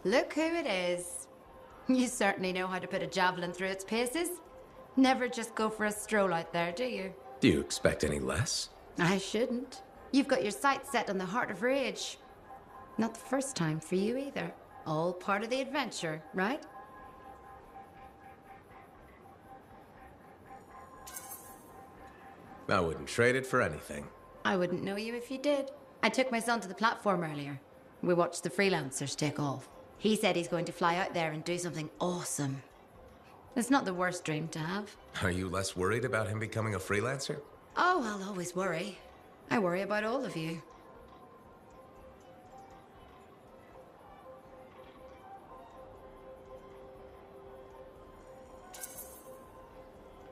Look who it is. You certainly know how to put a javelin through its paces. Never just go for a stroll out there, do you? Do you expect any less? I shouldn't. You've got your sights set on the Heart of Rage. Not the first time for you either. All part of the adventure, right? I wouldn't trade it for anything. I wouldn't know you if you did. I took my son to the platform earlier. We watched the freelancers take off. He said he's going to fly out there and do something awesome. It's not the worst dream to have. Are you less worried about him becoming a freelancer? Oh, I'll always worry. I worry about all of you.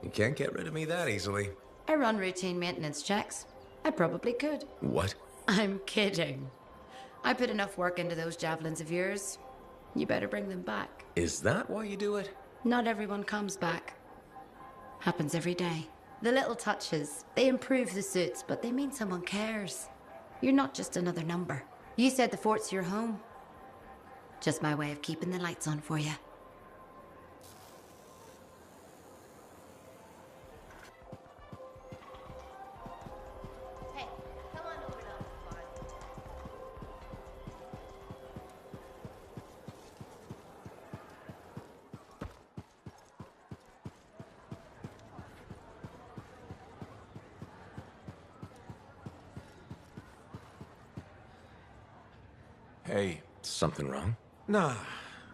You can't get rid of me that easily. I run routine maintenance checks. I probably could. What? I'm kidding. I put enough work into those javelins of yours. You better bring them back. Is that why you do it? Not everyone comes back. Happens every day. The little touches, they improve the suits, but they mean someone cares. You're not just another number. You said the fort's your home. Just my way of keeping the lights on for you. Hey. Something wrong? Nah,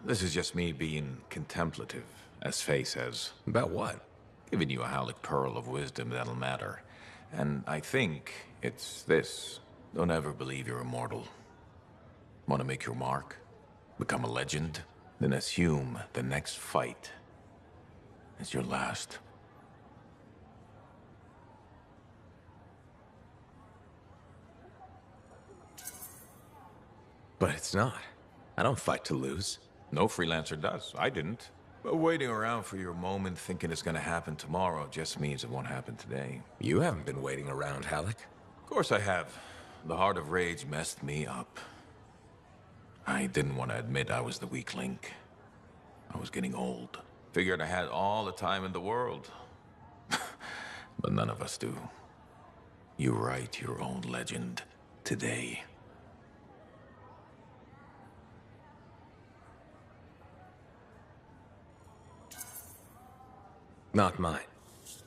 this is just me being contemplative, as Faye says. About what? Giving you a Haluk pearl of wisdom that'll matter. And I think it's this. Don't ever believe you're immortal. Want to make your mark? Become a legend? Then assume the next fight is your last. But it's not. I don't fight to lose. No freelancer does. I didn't. But waiting around for your moment thinking it's gonna happen tomorrow just means it won't happen today. You haven't been waiting around, Haluk. Of course I have. The Heart of Rage messed me up. I didn't want to admit I was the weak link. I was getting old. Figured I had all the time in the world. But none of us do. You write your own legend today. Not mine.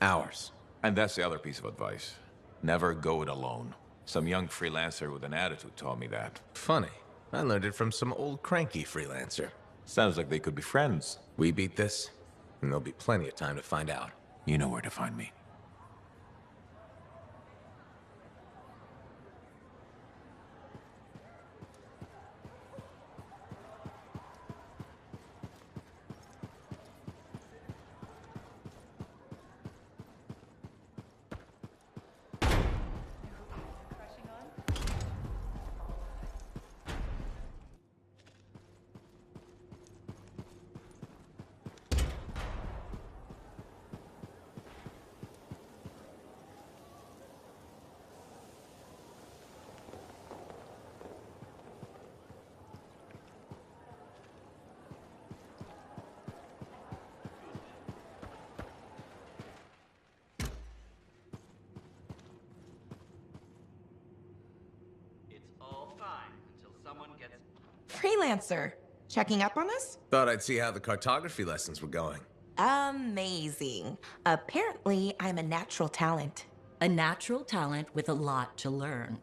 Ours. And that's the other piece of advice. Never go it alone. Some young freelancer with an attitude taught me that. Funny. I learned it from some old cranky freelancer. Sounds like they could be friends. We beat this, and there'll be plenty of time to find out. You know where to find me. Freelancer. Checking up on us? Thought I'd see how the cartography lessons were going. Amazing. Apparently, I'm a natural talent. A natural talent with a lot to learn.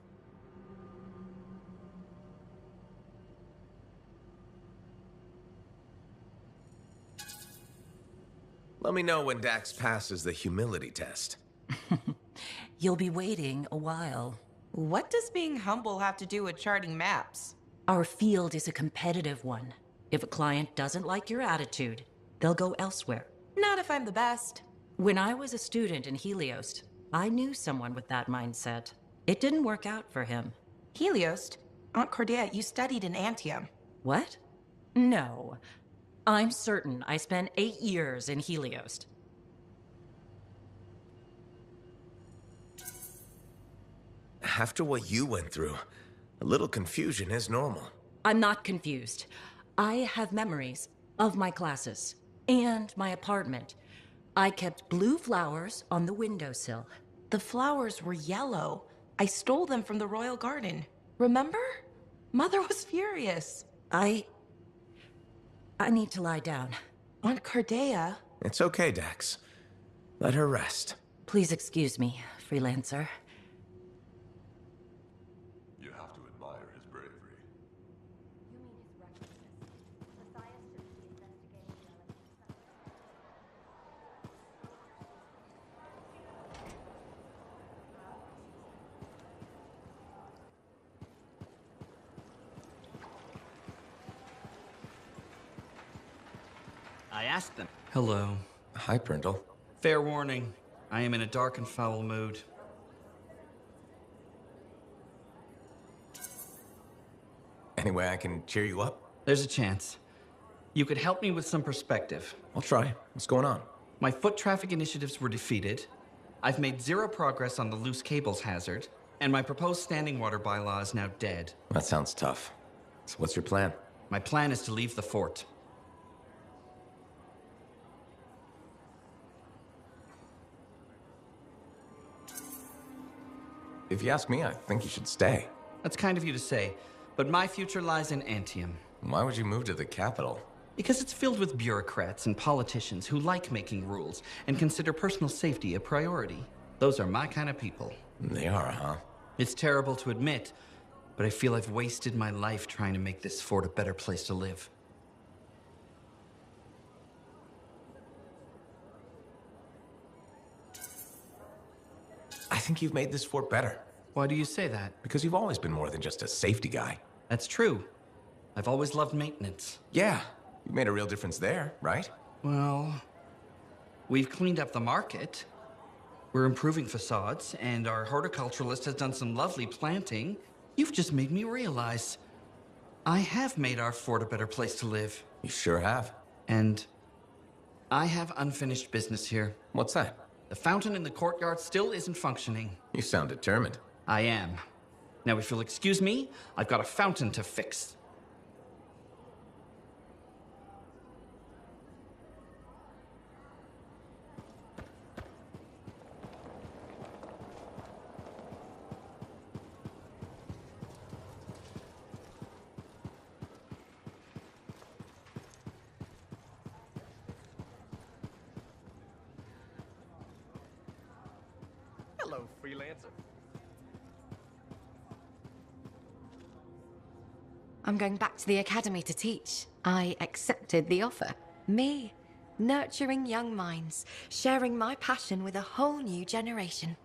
Let me know when Dax passes the humility test. You'll be waiting a while. What does being humble have to do with charting maps? Our field is a competitive one. If a client doesn't like your attitude, they'll go elsewhere. Not if I'm the best. When I was a student in Helios, I knew someone with that mindset. It didn't work out for him. Helios? Aunt Cordia, you studied in Anthem. What? No. I'm certain I spent 8 years in Helios. After what you went through, a little confusion is normal. I'm not confused. I have memories of my classes and my apartment. I kept blue flowers on the windowsill. The flowers were yellow. I stole them from the royal garden. Remember? Mother was furious. I need to lie down. Aunt Cardea. It's okay, Dax. Let her rest. Please excuse me, freelancer. You have to admire his bravery. I asked them. Hello. Hi, Brindle. Fair warning, I am in a dark and foul mood. Any way I can cheer you up? There's a chance. You could help me with some perspective. I'll try. What's going on? My foot traffic initiatives were defeated. I've made zero progress on the loose cables hazard, and my proposed standing water bylaw is now dead. That sounds tough. So what's your plan? My plan is to leave the fort. If you ask me, I think you should stay. That's kind of you to say, but my future lies in Anthem. Why would you move to the capital? Because it's filled with bureaucrats and politicians who like making rules and consider personal safety a priority. Those are my kind of people. They are, huh? It's terrible to admit, but I feel I've wasted my life trying to make this fort a better place to live. I think you've made this fort better. Why do you say that? Because you've always been more than just a safety guy. That's true. I've always loved maintenance. Yeah, you made a real difference there, right? Well, we've cleaned up the market. We're improving facades, and our horticulturalist has done some lovely planting. You've just made me realize I have made our fort a better place to live. You sure have. And I have unfinished business here. What's that? The fountain in the courtyard still isn't functioning. You sound determined. I am. Now, if you'll excuse me, I've got a fountain to fix. Hello, freelancer. I'm going back to the academy to teach. I accepted the offer. Me, nurturing young minds, sharing my passion with a whole new generation.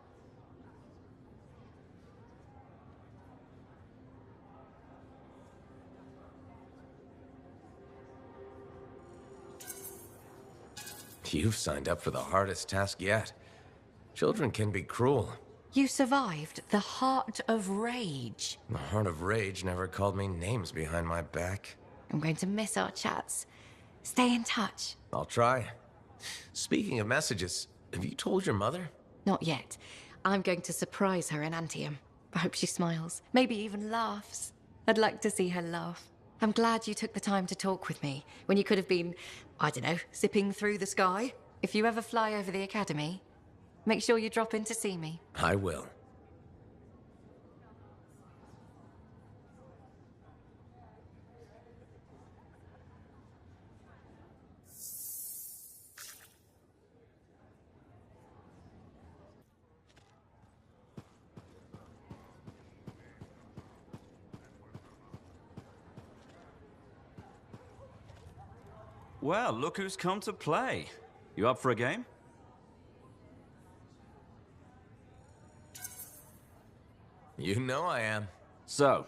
You've signed up for the hardest task yet. Children can be cruel. You survived the heart of rage. The Heart of Rage never called me names behind my back. I'm going to miss our chats. Stay in touch. I'll try. Speaking of messages, have you told your mother? Not yet. I'm going to surprise her in Anthem. I hope she smiles, maybe even laughs. I'd like to see her laugh. I'm glad you took the time to talk with me when you could have been, I don't know, zipping through the sky. If you ever fly over the academy, make sure you drop in to see me. I will. Well, look who's come to play. You up for a game? You know I am. So,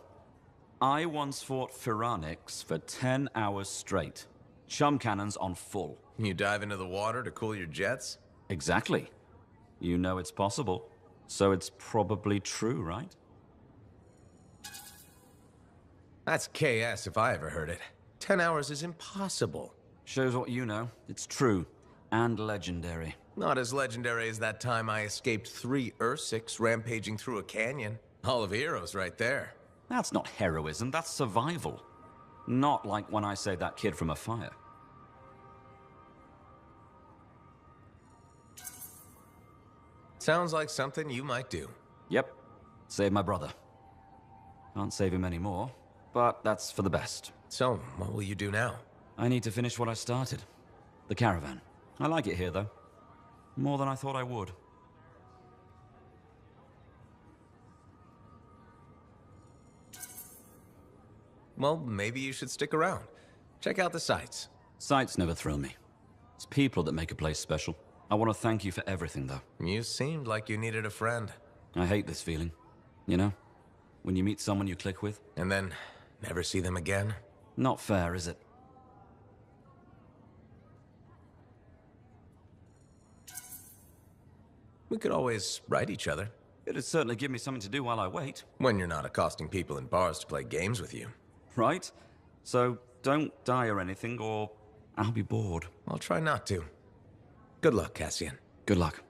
I once fought Phyranix for 10 hours straight. Chum cannons on full. You dive into the water to cool your jets? Exactly. You know it's possible. So it's probably true, right? That's KS if I ever heard it. 10 hours is impossible. Shows what you know. It's true. And legendary. Not as legendary as that time I escaped 3 Ursics rampaging through a canyon. Hall of Heroes right there. That's not heroism, that's survival. Not like when I saved that kid from a fire. Sounds like something you might do. Yep. Save my brother. Can't save him anymore, but that's for the best. So, what will you do now? I need to finish what I started. The caravan. I like it here, though. More than I thought I would. Well, maybe you should stick around. Check out the sights. Sights never thrill me. It's people that make a place special. I want to thank you for everything, though. You seemed like you needed a friend. I hate this feeling. You know? When you meet someone you click with. And then, never see them again? Not fair, is it? We could always write each other. It'd certainly give me something to do while I wait. When you're not accosting people in bars to play games with you. Right? So, don't die or anything, or I'll be bored. I'll try not to. Good luck, Cassian. Good luck.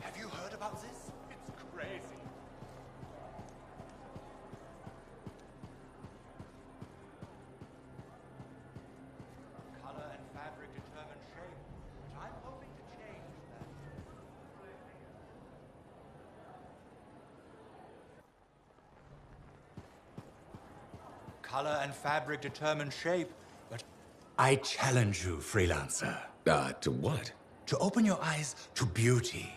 Have you heard about this? It's crazy. Color and fabric determine shape, but I'm hoping to change that. Color and fabric determine shape, but I challenge you, freelancer, To what? to open your eyes to beauty.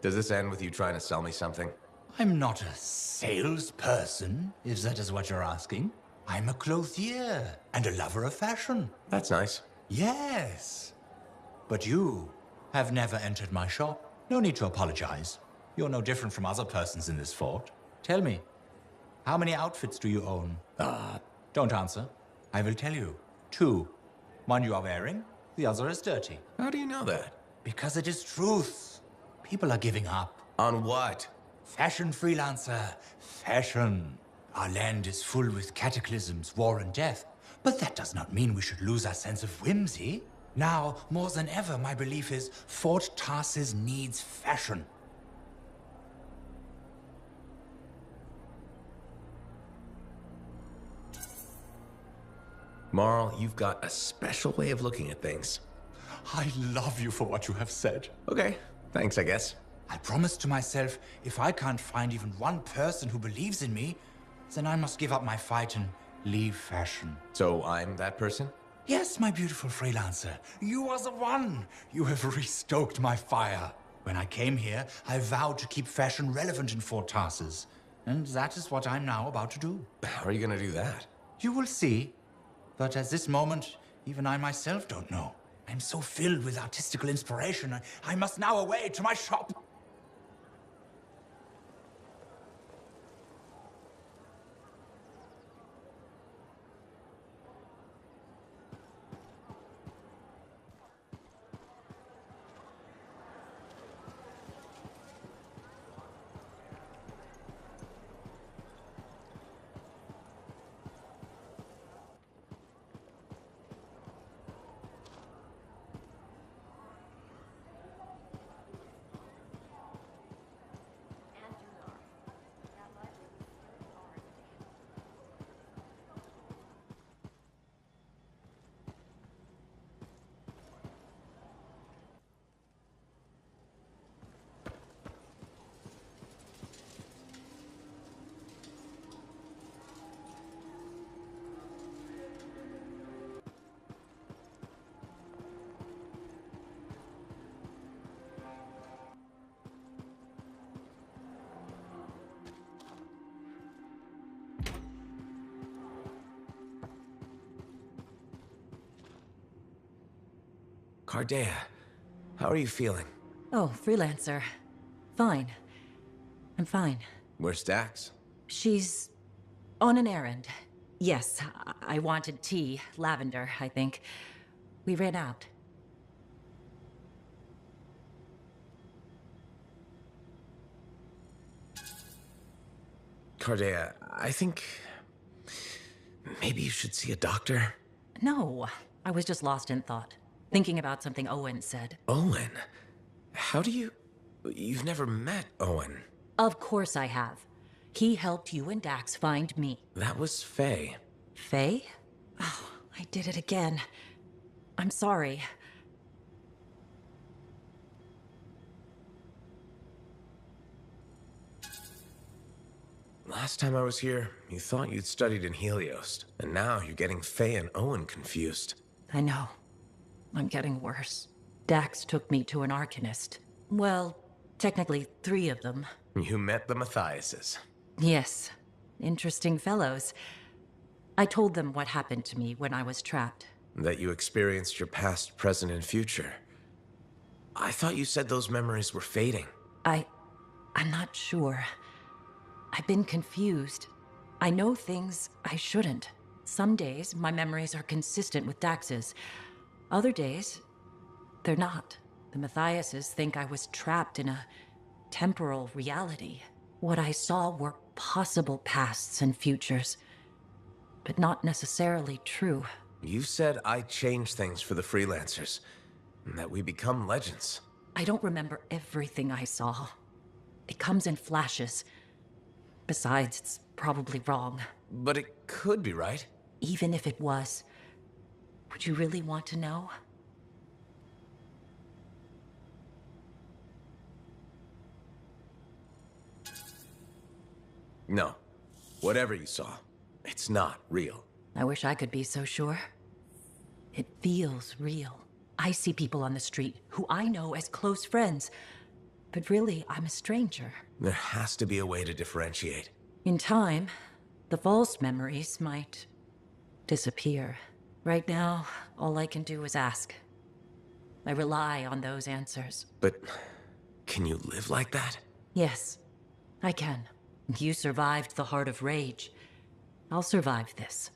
Does this end with you trying to sell me something? I'm not a salesperson, if that is what you're asking. I'm a clothier and a lover of fashion. That's nice. Yes. But you have never entered my shop. No need to apologize. You're no different from other persons in this fort. Tell me, how many outfits do you own? Don't answer. I will tell you. 2. One you are wearing, the other is dirty. How do you know that? Because it is truth. People are giving up. On what? Fashion, freelancer. Fashion. Our land is full with cataclysms, war and death. But that does not mean we should lose our sense of whimsy. Now, more than ever, my belief is Fort Tarsis needs fashion. Marl, you've got a special way of looking at things. I love you for what you have said. Okay, thanks, I guess. I promised to myself, if I can't find even one person who believes in me, then I must give up my fight and leave fashion. So I'm that person? Yes, my beautiful freelancer. You are the one. You have restoked my fire. When I came here, I vowed to keep fashion relevant in Fort Tarsis. And that is what I'm now about to do. How are you gonna do that? You will see. But at this moment, even I myself don't know. I'm so filled with artistical inspiration, I must now away to my shop. Cardea, how are you feeling? Oh, freelancer. Fine. I'm fine. Where's Dax? She's on an errand. Yes, I wanted tea. Lavender, I think. We ran out. Cardea, I think maybe you should see a doctor. No, I was just lost in thought. Thinking about something Owen said. Owen? How do you... You've never met Owen. Of course I have. He helped you and Dax find me. That was Faye. Faye? Oh, I did it again. I'm sorry. Last time I was here, you thought you'd studied in Helios, and now you're getting Faye and Owen confused. I know. I'm getting worse. Dax took me to an Arcanist. Well, technically 3 of them. You met the Matthiases. Yes. Interesting fellows. I told them what happened to me when I was trapped. That you experienced your past, present, and future. I thought you said those memories were fading. I'm not sure. I've been confused. I know things I shouldn't. Some days, my memories are consistent with Dax's. Other days, they're not. The Matthiases think I was trapped in a temporal reality. What I saw were possible pasts and futures, but not necessarily true. You said I changed things for the freelancers, and that we become legends. I don't remember everything I saw. It comes in flashes. Besides, it's probably wrong. But it could be right. Even if it was, would you really want to know? No. Whatever you saw, it's not real. I wish I could be so sure. It feels real. I see people on the street who I know as close friends, but really, I'm a stranger. There has to be a way to differentiate. In time, the false memories might disappear. Right now, all I can do is ask. I rely on those answers. But can you live like that? Yes, I can. You survived the Heart of Rage. I'll survive this.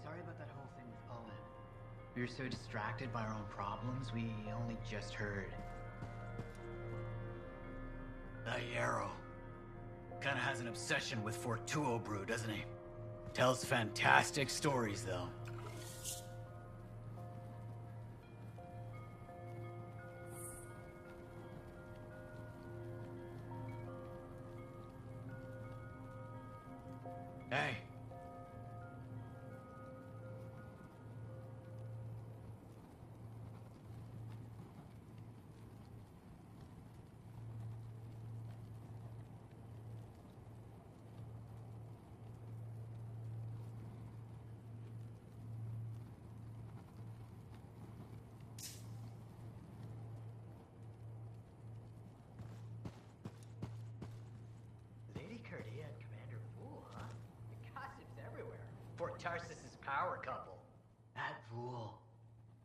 Sorry about that whole thing with Owen. We were so distracted by our own problems, we only just heard. That Yarrow kinda has an obsession with Fortuo brew, doesn't he? Tells fantastic stories, though. Hey. Lady Cardea and Commander Fool, huh? The gossip's everywhere. Fort Tarsus's power couple. That Fool.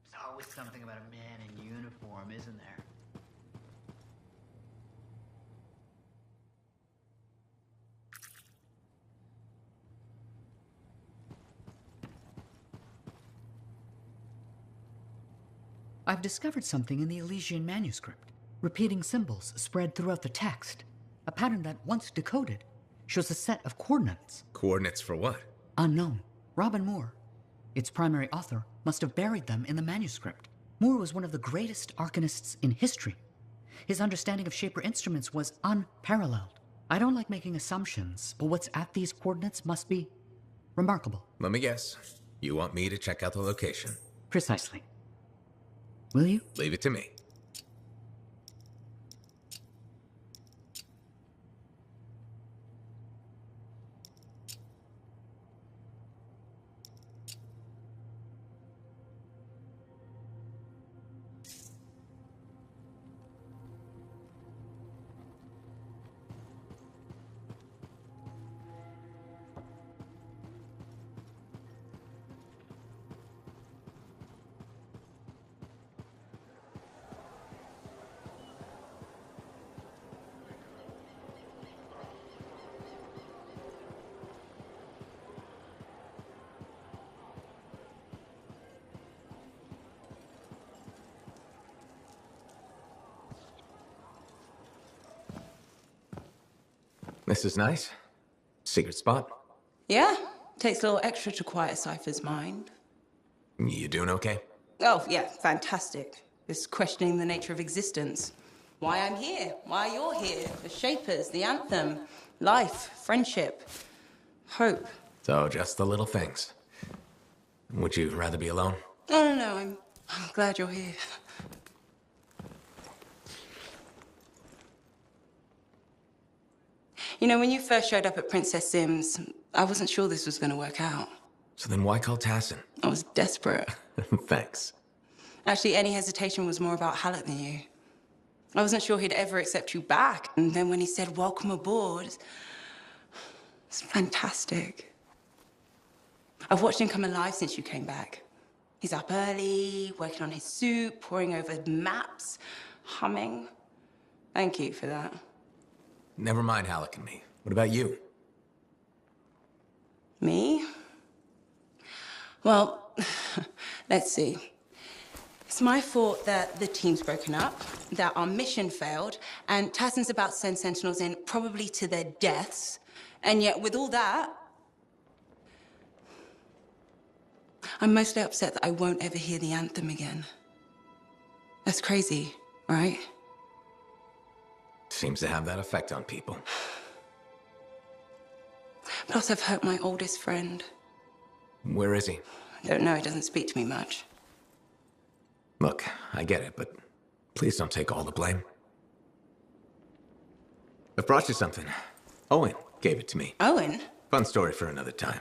There's always something about a man in uniform, isn't there? I've discovered something in the Elysian manuscript. Repeating symbols spread throughout the text. A pattern that, once decoded, shows a set of coordinates. Coordinates for what? Unknown. Robin Moore. its primary author, must have buried them in the manuscript. Moore was one of the greatest arcanists in history. His understanding of Shaper instruments was unparalleled. I don't like making assumptions, but what's at these coordinates must be remarkable. Let me guess. You want me to check out the location? Precisely. Will you? Leave it to me. This is nice. Secret spot. Yeah, takes a little extra to quiet a Cypher's mind. You doing okay? Oh, yeah, fantastic. Just questioning the nature of existence. Why I'm here, why you're here, the Shapers, the Anthem, life, friendship, hope. So, just the little things. Would you rather be alone? No, I'm glad you're here. You know, when you first showed up at Princess Sim's, I wasn't sure this was going to work out. So then why call Tassin? I was desperate. Thanks. Actually, any hesitation was more about Haluk than you. I wasn't sure he'd ever accept you back. And then when he said, welcome aboard, it's fantastic. I've watched him come alive since you came back. He's up early, working on his suit, poring over maps, humming. Thank you for that. Never mind Haluk and me. What about you? Me? Well, let's see. It's my fault that the team's broken up, that our mission failed, and Tassin's about to send Sentinels in, probably to their deaths. And yet, with all that, I'm mostly upset that I won't ever hear the Anthem again. That's crazy, right? Seems to have that effect on people. Plus, I've hurt my oldest friend. Where is he? I don't know, he doesn't speak to me much. Look, I get it, but please don't take all the blame. I've brought you something. Owen gave it to me. Owen? Fun story for another time.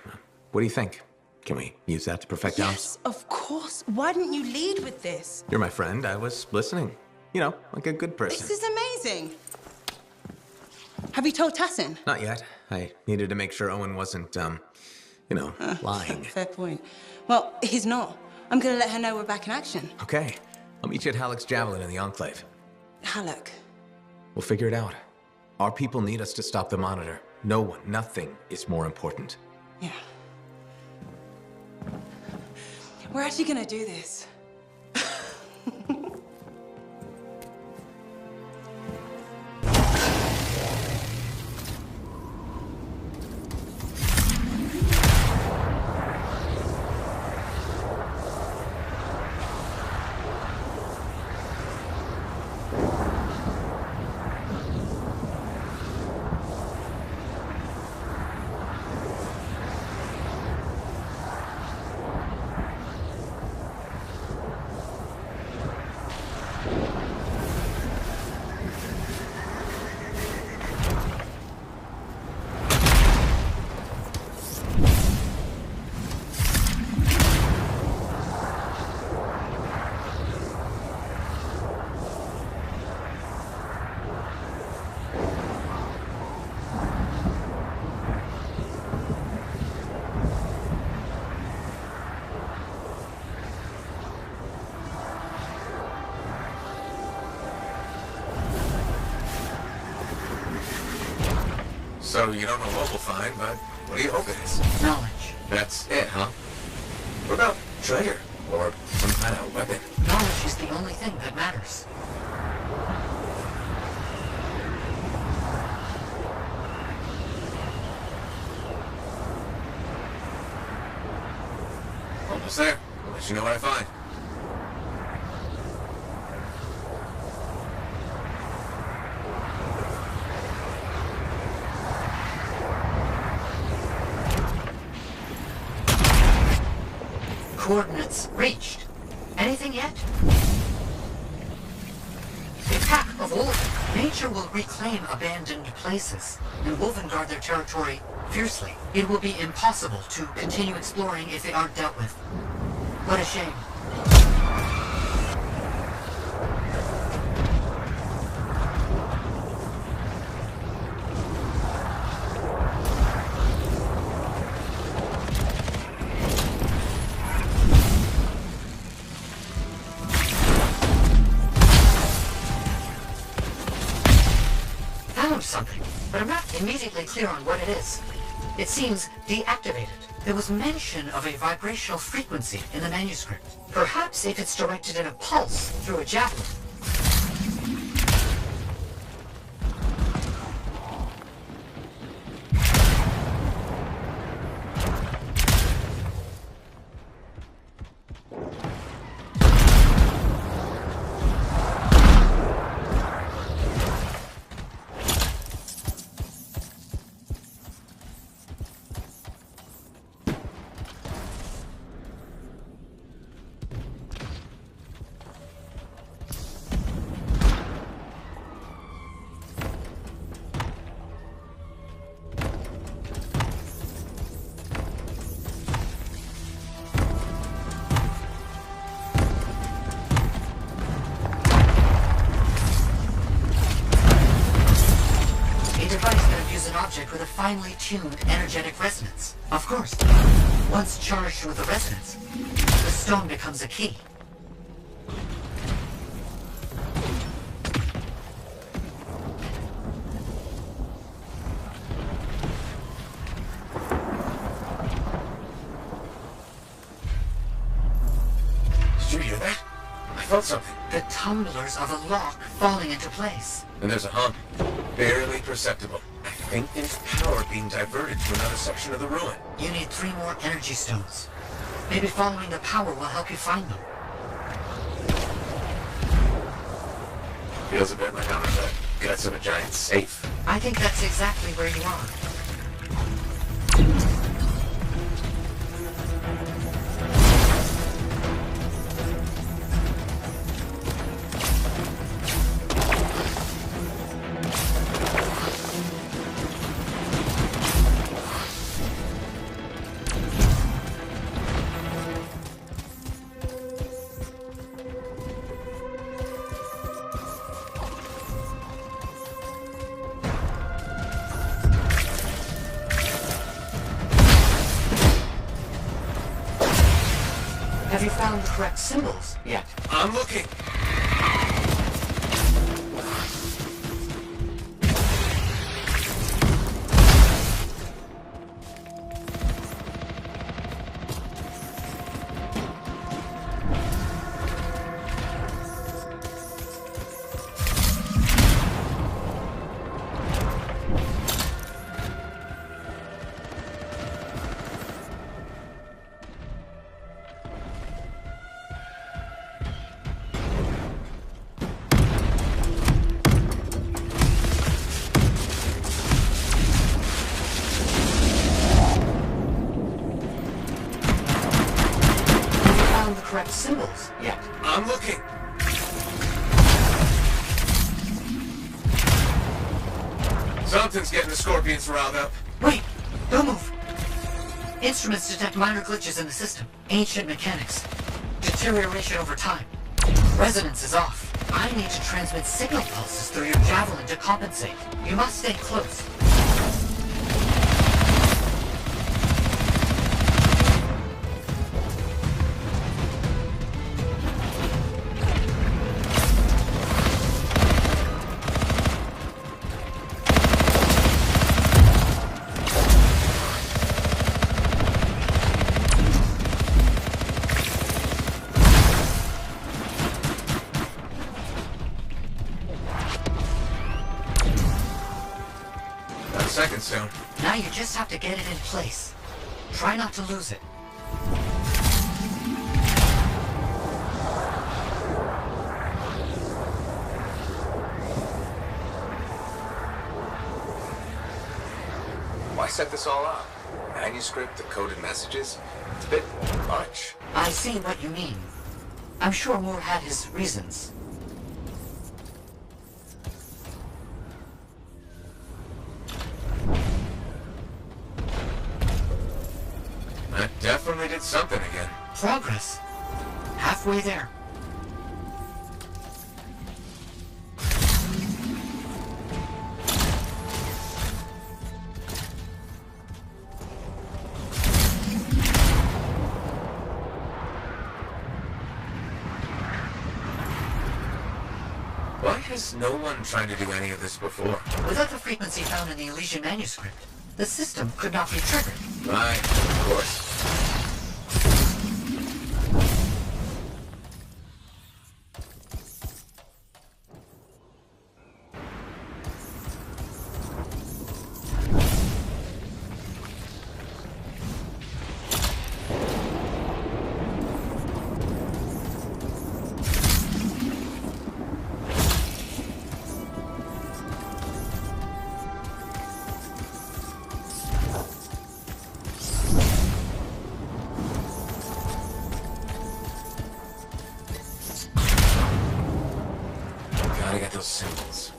What do you think? Can we use that to perfect ours? Yes, of course. Why didn't you lead with this? You're my friend. I was listening. You know, like a good person. This is amazing. Have you told Tassin? Not yet. I needed to make sure Owen wasn't, lying. Fair point. Well, he's not. I'm gonna let her know we're back in action. Okay. I'll meet you at Haluk's Javelin in the Enclave. Haluk. We'll figure it out. Our people need us to stop the Monitor. No one, nothing is more important. Yeah. We're actually gonna do this. So you don't know what we'll find, but what do you hope it is? Knowledge. That's it, huh? What about treasure? Or some kind of weapon? Knowledge is the only thing that matters. Almost there. I'll let you know what I find. Coordinates reached. Anything yet? The attack of Wolven. Nature will reclaim abandoned places, and Wolven guard their territory fiercely. It will be impossible to continue exploring if they aren't dealt with. What a shame. Something, but I'm not immediately clear on what it is. It seems deactivated. There was mention of a vibrational frequency in the manuscript. Perhaps if it's directed in a pulse through a javelin. With a finely tuned energetic resonance. Of course, once charged with a resonance, the stone becomes a key. Did you hear that? I felt something. The tumblers of a lock falling into place. And there's a hum. Barely perceptible. I think there's power being diverted to another section of the ruin. You need 3 more energy stones. Maybe following the power will help you find them. Feels a bit like I'm in the guts of a giant safe. I think that's exactly where you are. Have you found the correct symbols yet? I'm looking. Correct symbols yet? I'm looking. Something's getting the scorpions riled up. Wait! Don't move! Instruments detect minor glitches in the system. Ancient mechanics. Deterioration over time. Resonance is off. I need to transmit signal pulses through your javelin to compensate. You must stay close. Second stone. Now you just have to get it in place. Try not to lose it. Why set this all up? Manuscript, the coded messages? It's a bit much. I see what you mean. I'm sure Moore had his reasons. That definitely did something again. Progress. Halfway there. Why has no one tried to do any of this before? Without the frequency found in the Elysian manuscript, the system could not be triggered. Right, of course. Gotta get those symbols.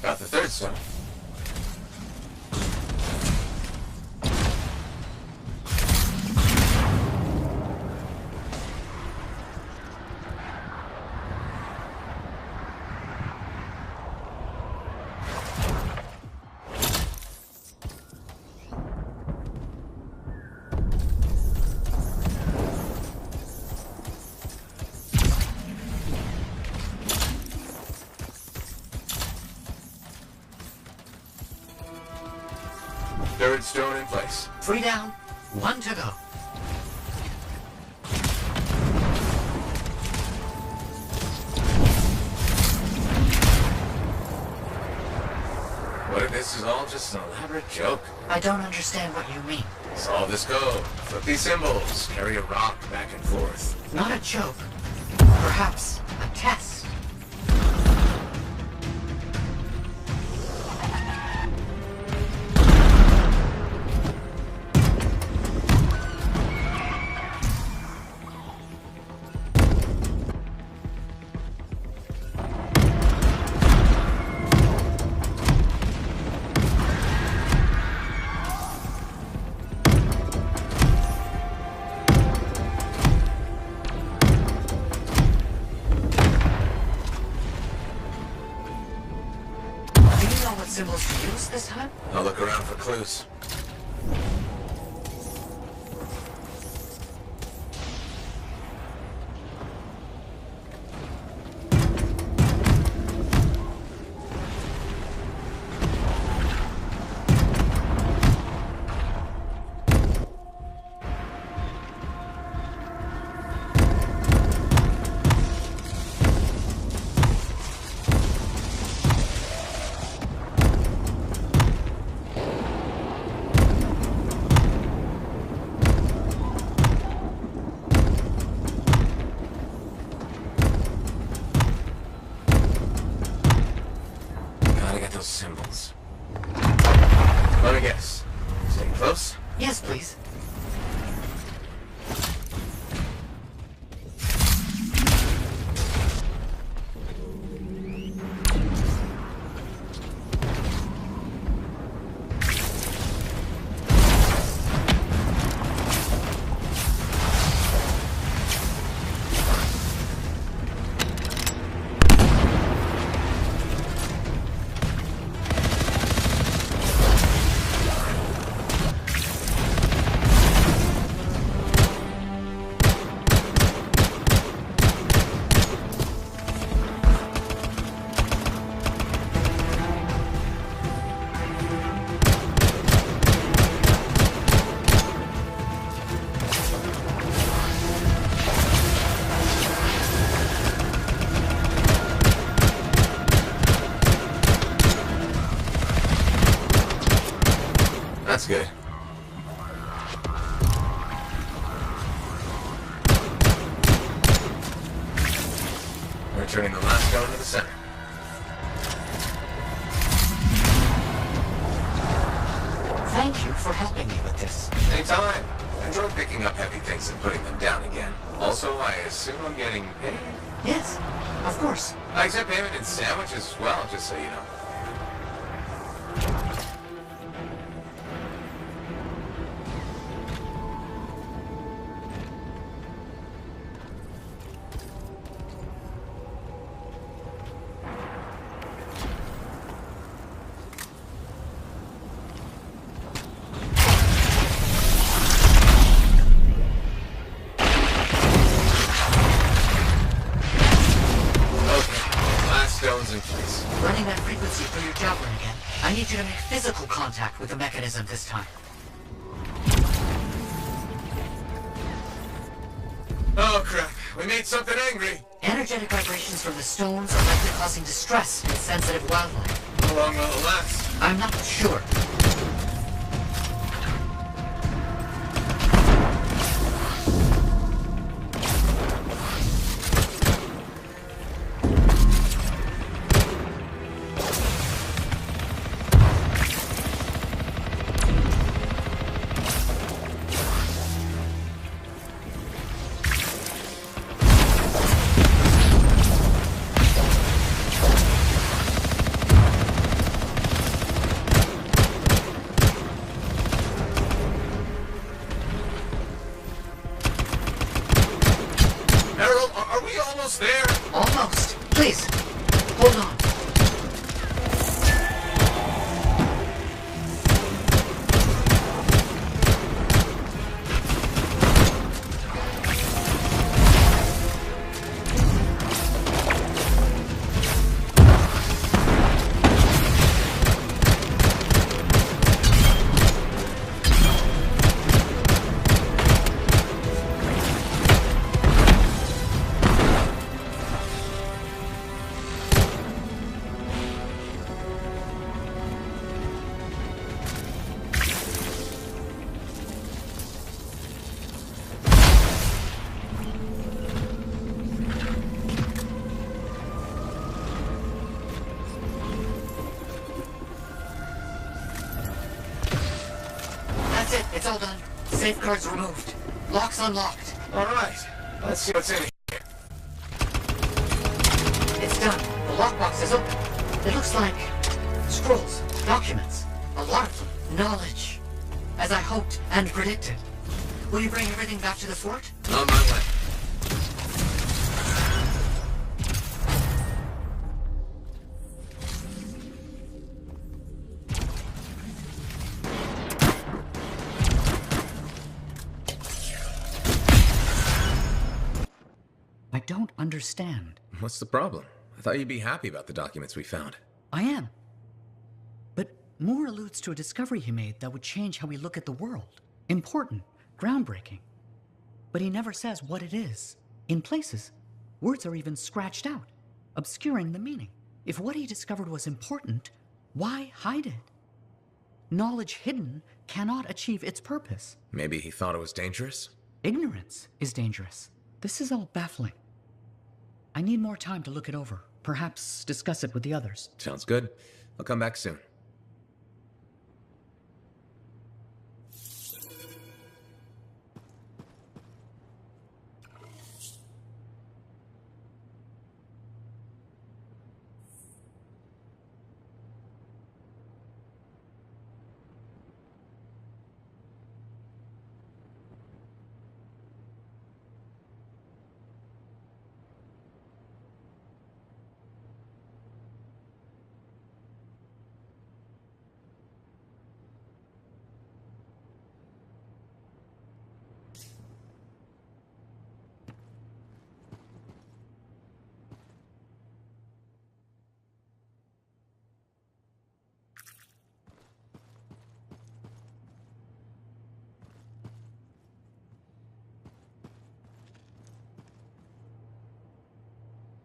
Got the third stone. Third stone in place. 3 down, 1 to go. What if this is all just an elaborate joke? I don't understand what you mean. Solve this code. Flip these symbols. Carry a rock back and forth. Not a joke. Perhaps a test. What symbols to use this time? I'll look around for clues. Those symbols. Let me guess. Stay close? Yes, please. Sounds good. Returning the last stone to the center. Thank you for helping me with this. Anytime. Enjoy picking up heavy things and putting them down again. Also, I assume I'm getting paid? Yes, of course. I accept payment in sandwiches as well, just so you know. In place. Running that frequency through your javelin again. I need you to make physical contact with the mechanism this time. Oh crap, we made something angry. Energetic vibrations from the stones are likely causing distress in sensitive wildlife. How long will it last? I'm not sure. There? Almost. Please, hold on. It's all done. Safeguards removed. Locks unlocked. All right. Let's see what's in here. It's done. The lockbox is open. It looks like scrolls, documents, a lot of them. Knowledge, as I hoped and predicted. Will you bring everything back to the fort? On my way. I don't understand. What's the problem? I thought you'd be happy about the documents we found. I am. But Moore alludes to a discovery he made that would change how we look at the world. Important, groundbreaking. But he never says what it is. In places, words are even scratched out, obscuring the meaning. If what he discovered was important, why hide it? Knowledge hidden cannot achieve its purpose. Maybe he thought it was dangerous? Ignorance is dangerous. This is all baffling. I need more time to look it over. Perhaps discuss it with the others. Sounds good. I'll come back soon.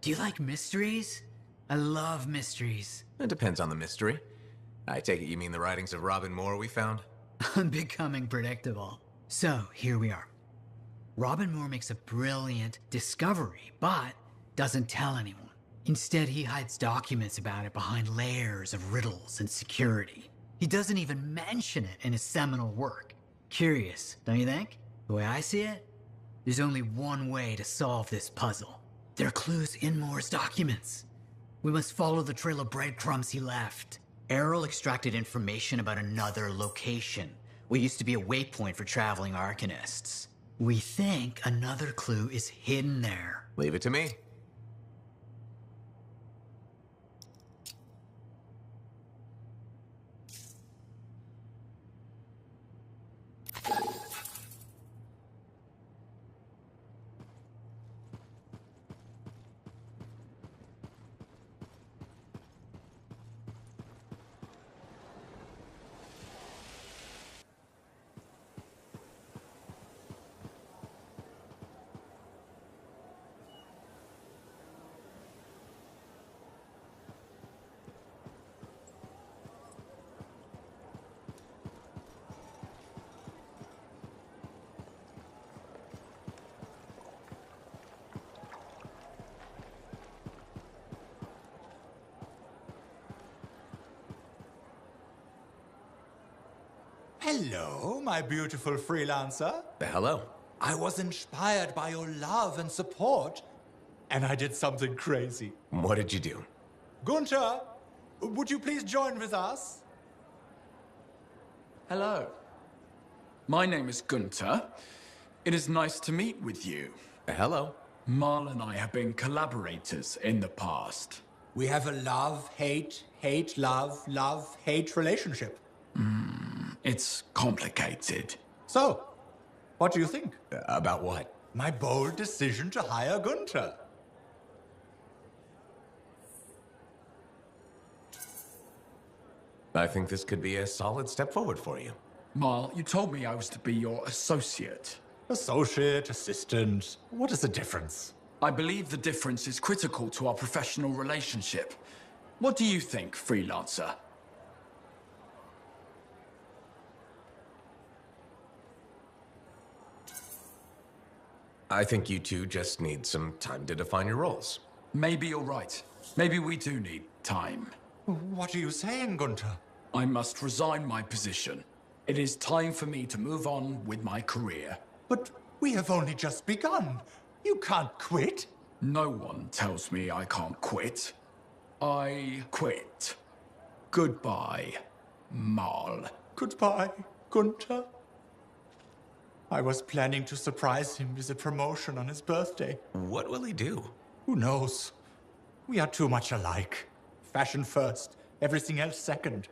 Do you like mysteries? I love mysteries. It depends on the mystery. I take it you mean the writings of Robin Moore we found? I'm becoming predictable. So, here we are. Robin Moore makes a brilliant discovery, but doesn't tell anyone. Instead, he hides documents about it behind layers of riddles and security. He doesn't even mention it in his seminal work. Curious, don't you think? The way I see it, there's only one way to solve this puzzle. There are clues in Moore's documents. We must follow the trail of breadcrumbs he left. Errol extracted information about another location. What used to be a waypoint for traveling arcanists. We think another clue is hidden there. Leave it to me. Hello, my beautiful freelancer. Hello. I was inspired by your love and support, and I did something crazy. What did you do? Gunther, would you please join with us? Hello. My name is Gunther. It is nice to meet with you. Hello. Marl and I have been collaborators in the past. We have a love-hate, hate-love-hate relationship. It's complicated. So, what do you think? About what? My bold decision to hire Gunther. I think this could be a solid step forward for you. Marl, you told me I was to be your associate. Associate, assistant, what is the difference? I believe the difference is critical to our professional relationship. What do you think, freelancer? I think you two just need some time to define your roles. Maybe you're right. Maybe we do need time. What are you saying, Gunther? I must resign my position. It is time for me to move on with my career. But we have only just begun. You can't quit. No one tells me I can't quit. I quit. Goodbye, Marl. Goodbye, Gunther. I was planning to surprise him with a promotion on his birthday. What will he do? Who knows? We are too much alike. Fashion first, everything else second.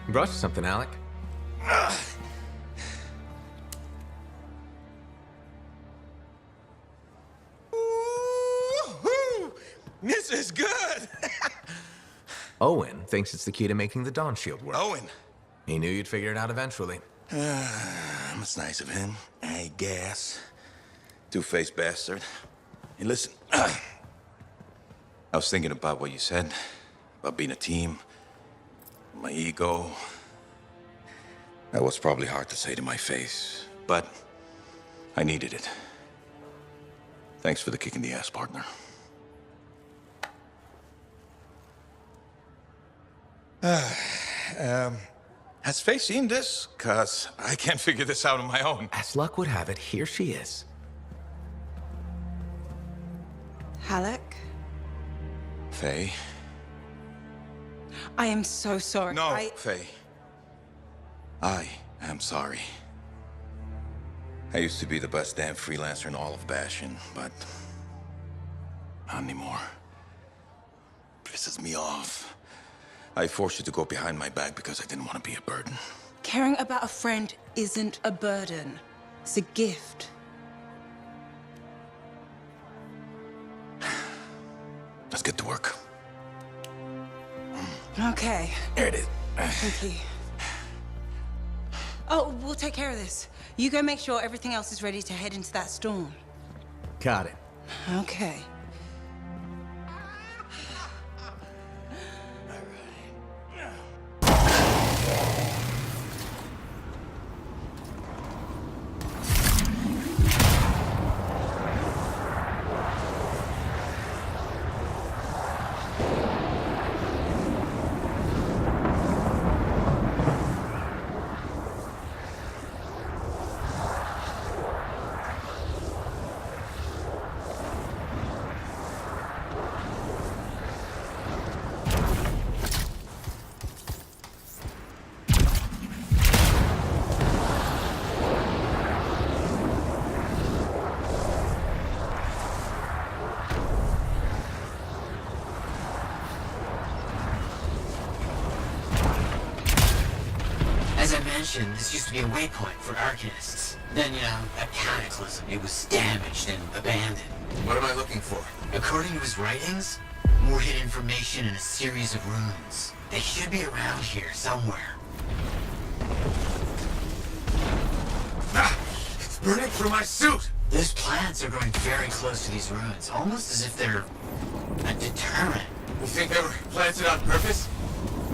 Brought you something, Alec. Woo-hoo! This is good! Owen thinks it's the key to making the Dawn Shield work. Owen. He knew you'd figure it out eventually. That's nice of him, I guess. Two-faced bastard. Hey, listen. I was thinking about what you said, about being a team. My ego. That was probably hard to say to my face, but I needed it. Thanks for the kick in the ass, partner. Has Faye seen this? Cause I can't figure this out on my own. As luck would have it, here she is. Haluk, Faye? I am so sorry. No, Faye. I am sorry. I used to be the best damn freelancer in all of Bastion, but not anymore. Pisses me off. I forced you to go behind my back because I didn't want to be a burden. Caring about a friend isn't a burden. It's a gift. Let's get to work. Okay. There it is. Thank you. Oh, we'll take care of this. You go make sure everything else is ready to head into that storm. Got it. Okay. As I mentioned, this used to be a waypoint for Arcanists. Then, a cataclysm. It was damaged and abandoned. What am I looking for? According to his writings, Moore hid information in a series of runes. They should be around here somewhere. It's burning through my suit! Those plants are growing very close to these runes, almost as if they're a deterrent. You think they were planted on purpose?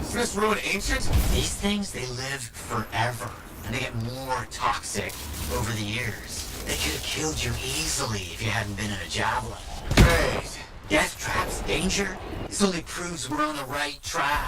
Is this ruin ancient? These things, they live forever, and they get more toxic over the years. They could have killed you easily if you hadn't been in a javelin. Great. Death traps, danger? This only proves we're on the right track.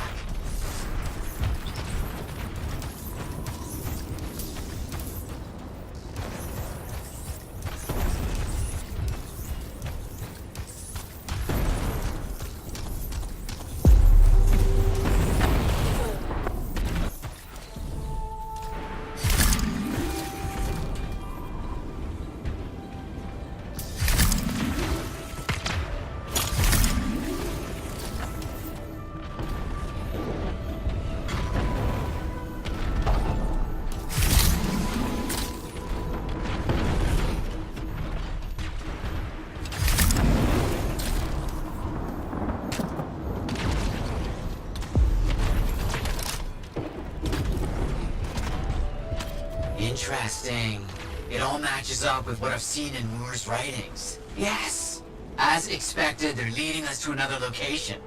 Interesting. It all matches up with what I've seen in Moore's writings. Yes. As expected, they're leading us to another location.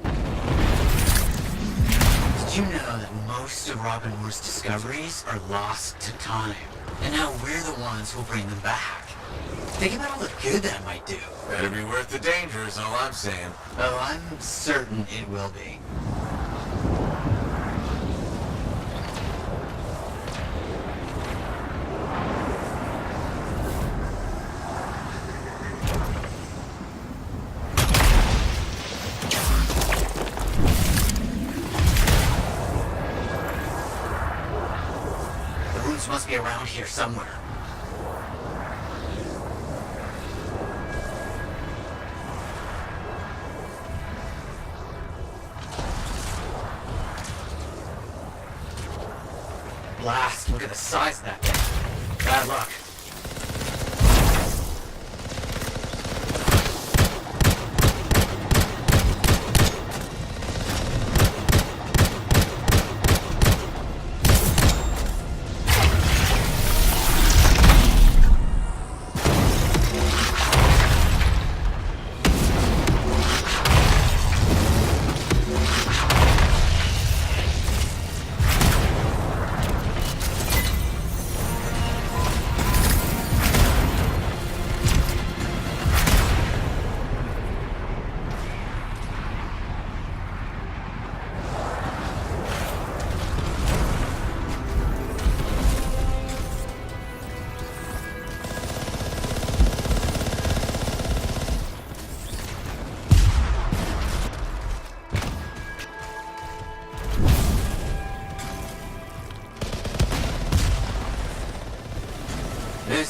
Did you know that most of Robin Moore's discoveries are lost to time? And now we're the ones who'll bring them back. Think about all the good that might do. Better be worth the danger is all I'm saying. Oh, I'm certain it will be. Must be around here somewhere. Blast, look at the size of that thing. Bad luck.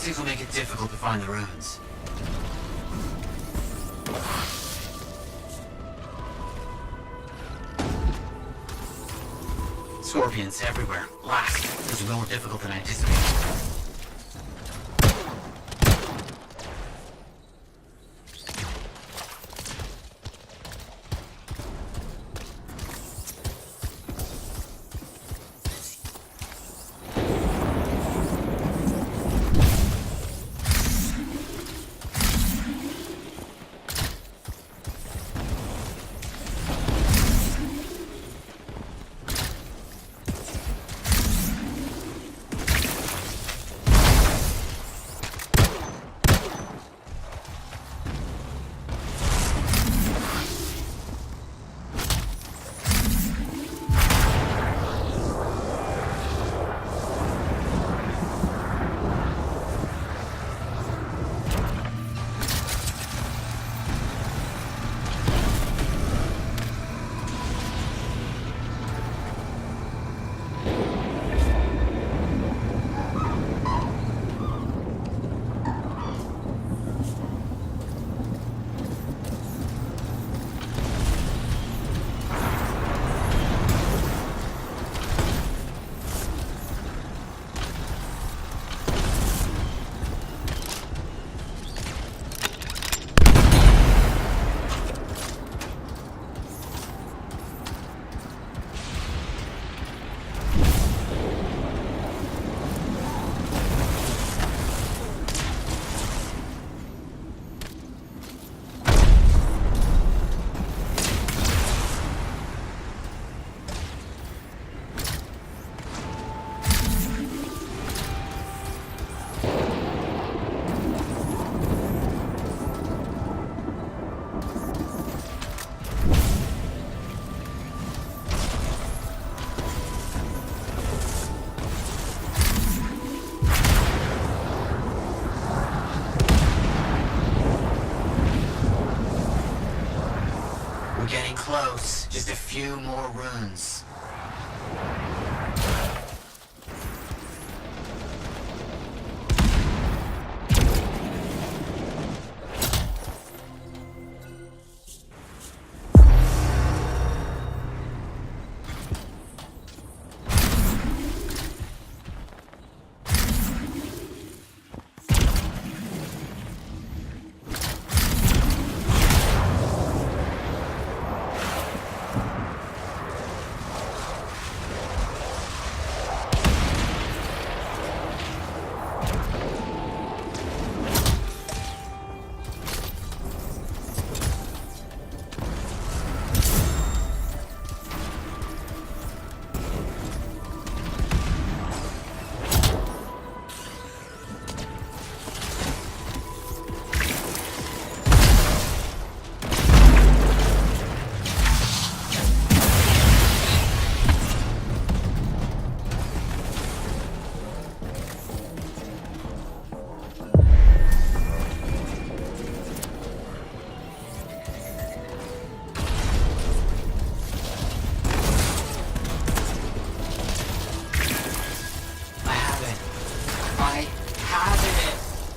tactics will make it difficult to find the runes. Scorpions everywhere. Last. This is more difficult than I anticipated. Close. Just a few more runes.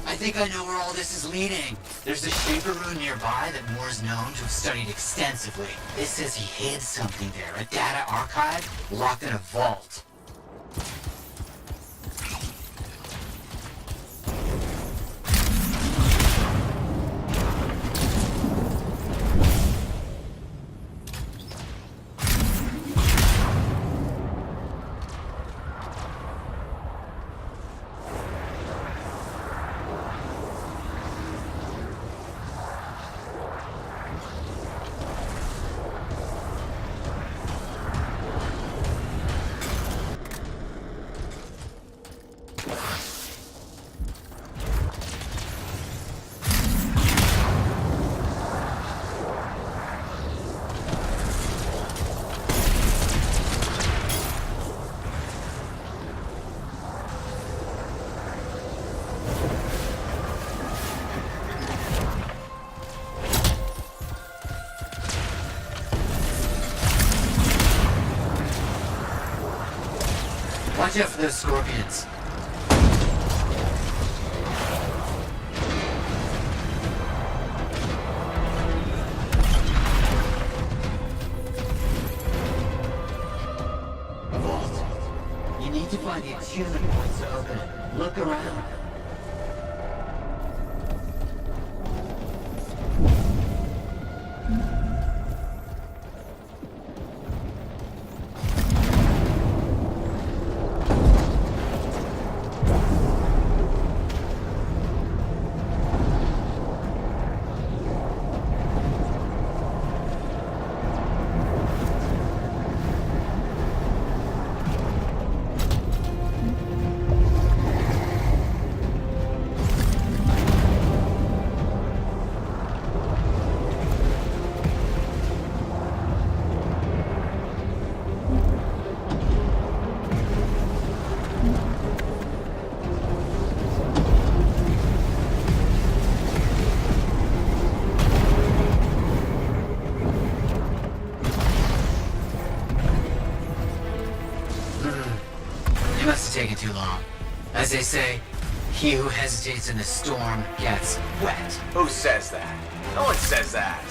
I think I know where all this is leading. There's a Shaper rune nearby that Moore is known to have studied extensively. It says he hid something there, a data archive locked in a vault. Watch out for those scorpions. find the attunement points to open it. Look around. It must have taken too long. As they say, he who hesitates in the storm gets wet. Who says that? No one says that.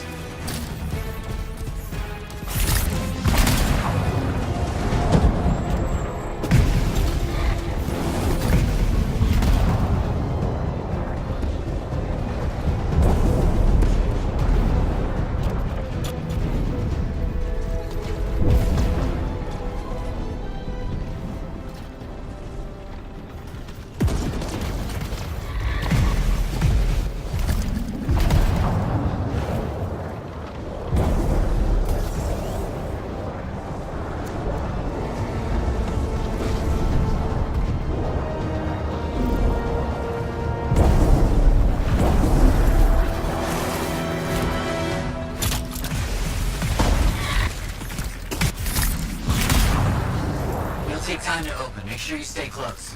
Take time to open. Make sure you stay close.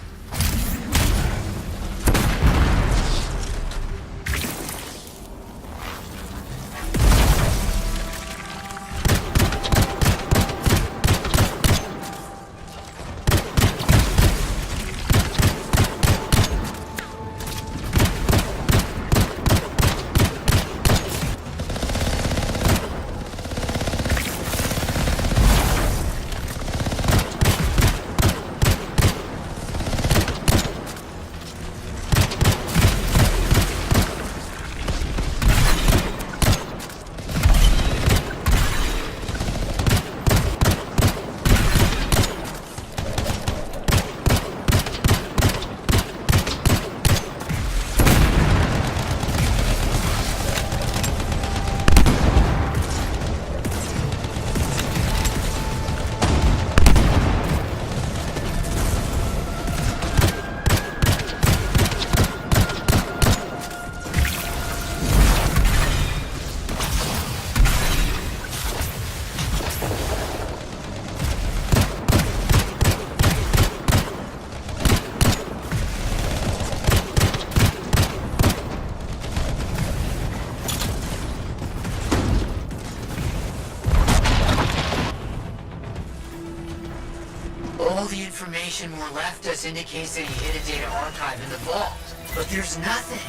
All the information Moore left us indicates that he hid a data archive in the vault. But there's nothing.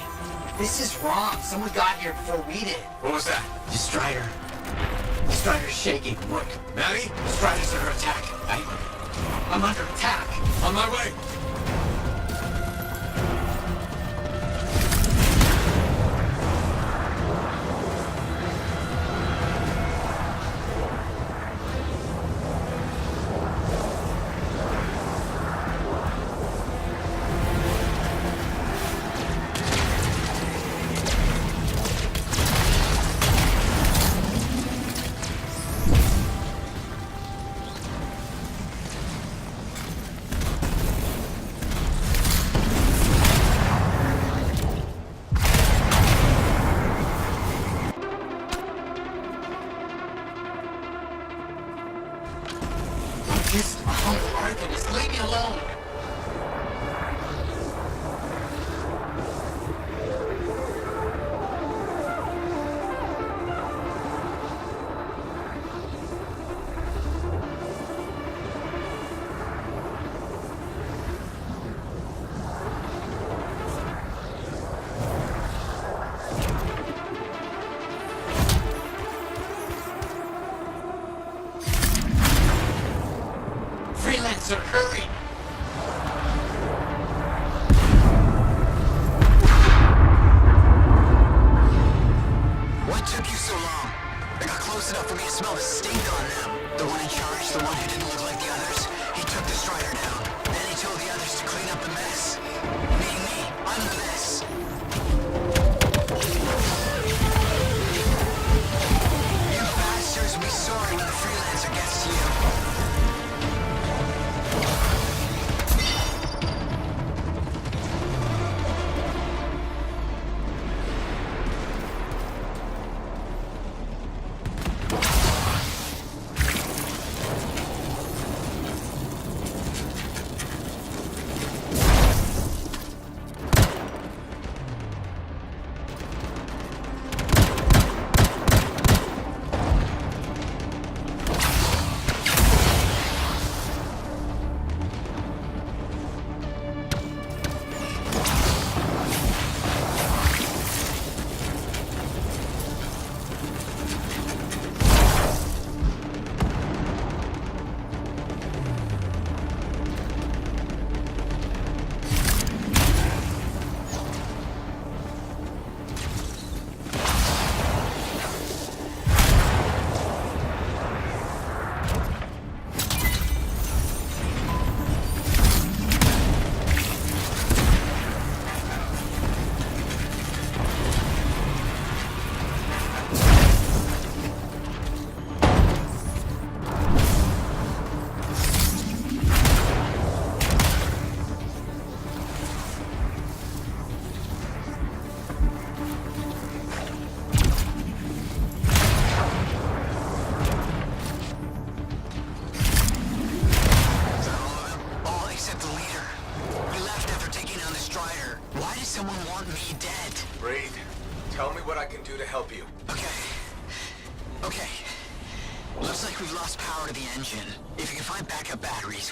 This is wrong. Someone got here before we did. What was that? Strider. Strider's shaking. Look. Maddie? Strider's under attack. I'm under attack. On my way. Just leave me alone. Freelancer, hurry! close enough for me to smell the stink on them. The one in charge, the one who didn't look like the others, he took the Strider down. Then he told the others to clean up the mess. Meaning me, I'm the mess. You bastards will be sorry when the freelancer gets to you.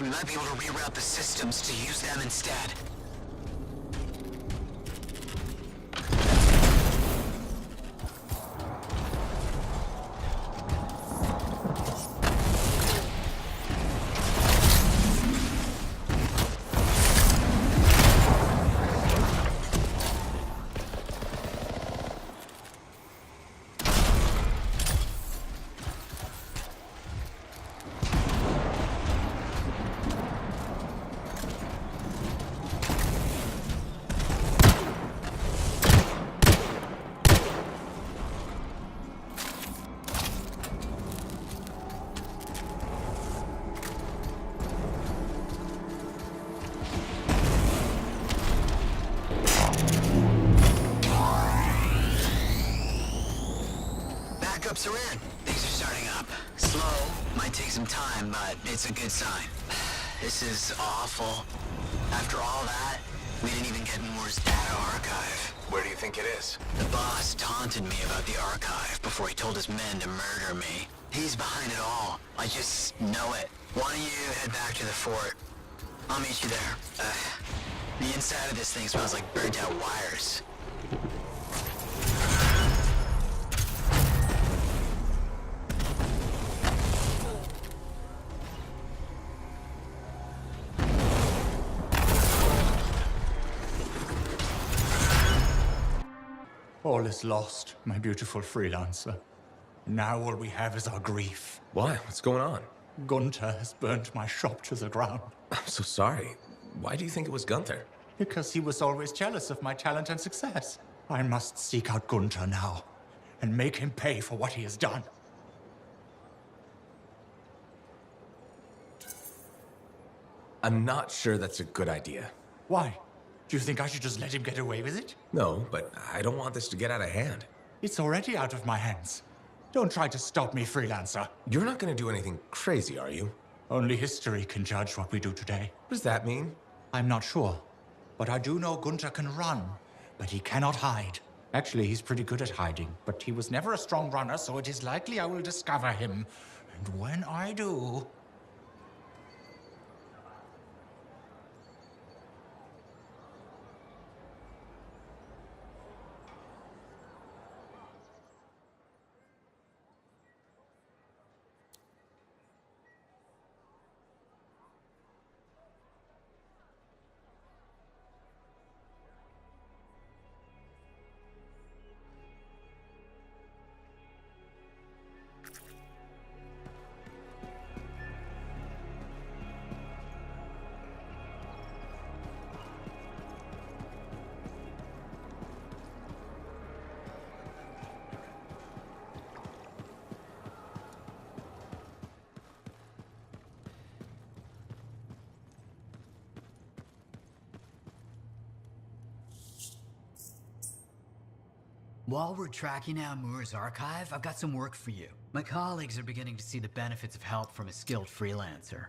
We might be able to reroute the systems to use them instead. Backups are in. Things are starting up. Slow, might take some time, but it's a good sign. This is awful. After all that, we didn't even get Moore's data archive. Where do you think it is? The boss taunted me about the archive before he told his men to murder me. He's behind it all. I just know it. Why don't you head back to the fort? I'll meet you there. The inside of this thing smells like burnt out wires. All is lost, my beautiful freelancer. Now all we have is our grief. Why? What's going on? Gunther has burnt my shop to the ground. I'm so sorry. Why do you think it was Gunther? Because he was always jealous of my talent and success. I must seek out Gunther now and make him pay for what he has done. I'm not sure that's a good idea. Why? Do you think I should just let him get away with it? No, but I don't want this to get out of hand. It's already out of my hands. Don't try to stop me, freelancer. You're not going to do anything crazy, are you? Only history can judge what we do today. What does that mean? I'm not sure. But I do know Gunther can run, but he cannot hide. Actually, he's pretty good at hiding, but he was never a strong runner, so it is likely I will discover him. And when I do... While we're tracking down Moore's archive, I've got some work for you. My colleagues are beginning to see the benefits of help from a skilled freelancer.